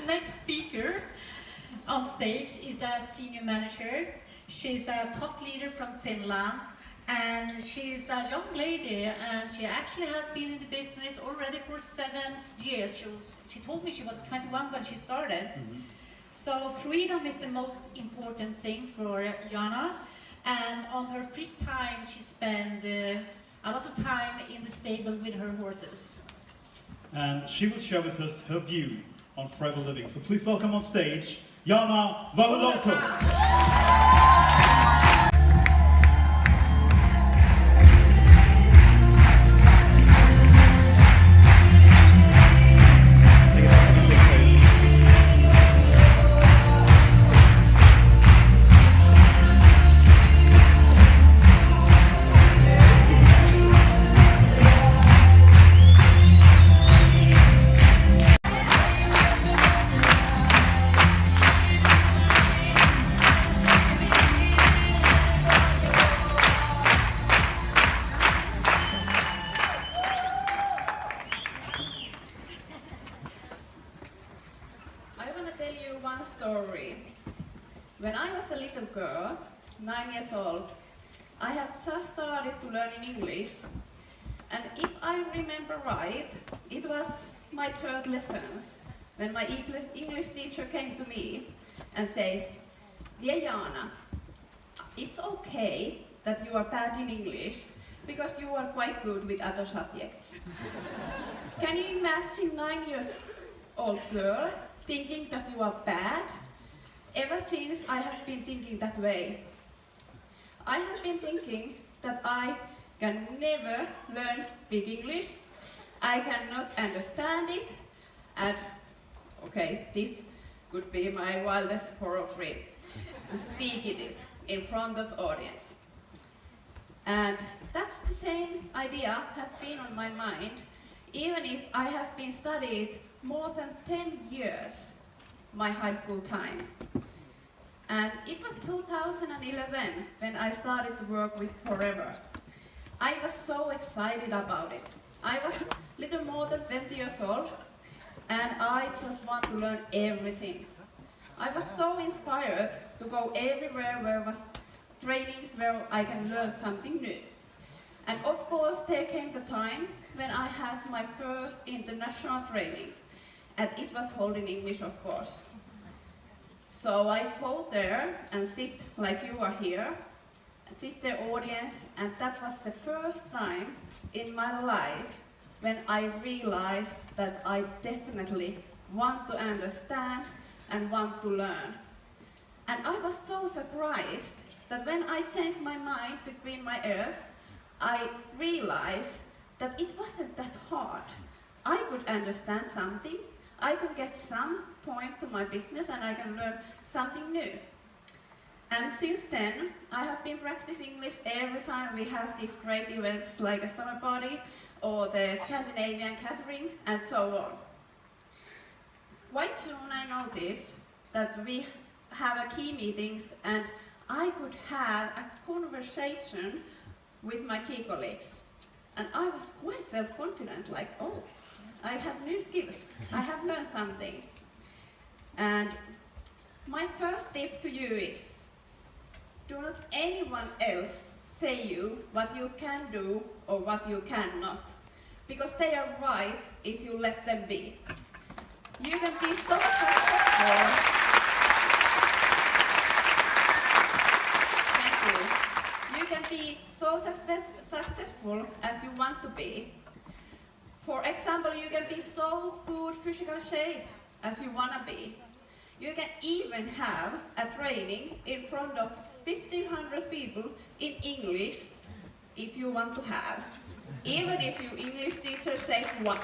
Next speaker on stage is a senior manager. She's a top leader from Finland, and she's a young lady, and she actually has been in the business already for 7 years. She told me she was 21 when she started. So freedom is the most important thing for Jana, and on her free time she spends a lot of time in the stable with her horses. And she will share with us her view on forever living. So please welcome on stage, Jana Vaulotto. Story. When I was a little girl, 9 years old, I have just started to learn English, and if I remember right, it was my third lessons when my English teacher came to me and says, "Dear Jana, it's okay that you are bad in English because you are quite good with other subjects." Can you imagine 9 years old girl thinking that you are bad? Ever since I have been thinking that way. I have been thinking that I can never learn to speak English, I cannot understand it, and okay, this could be my wildest horror dream, to speak it in front of audience. And that's the same idea has been on my mind, even if I have been studied more than 10 years, my high school time. And it was 2011 when I started to work with Forever. I was so excited about it. I was little more than 20 years old, and I just want to learn everything. I was so inspired to go everywhere where was trainings where I can learn something new. And of course there came the time when I had my first international training, and it was held in English, of course. So I go there and sit like you are here, sit the audience, and that was the first time in my life when I realized that I definitely want to understand and want to learn. And I was so surprised that when I changed my mind between my ears, I realized that it wasn't that hard. I could understand something, I could get some point to my business, and I can learn something new. And since then, I have been practicing English every time we have these great events like a summer party or the Scandinavian gathering and so on. Quite soon I noticed that we have a key meetings and I could have a conversation with my key colleagues. And I was quite self-confident, like, oh, I have new skills, I have learned something. And my first tip to you is, do not anyone else say you what you can do or what you cannot, because they are right if you let them be. You can be so successful. Thank you. You can be so successful as you want to be. For example, you can be so good physical shape as you want to be. You can even have a training in front of 1,500 people in English if you want to have. Even if your English teacher says what.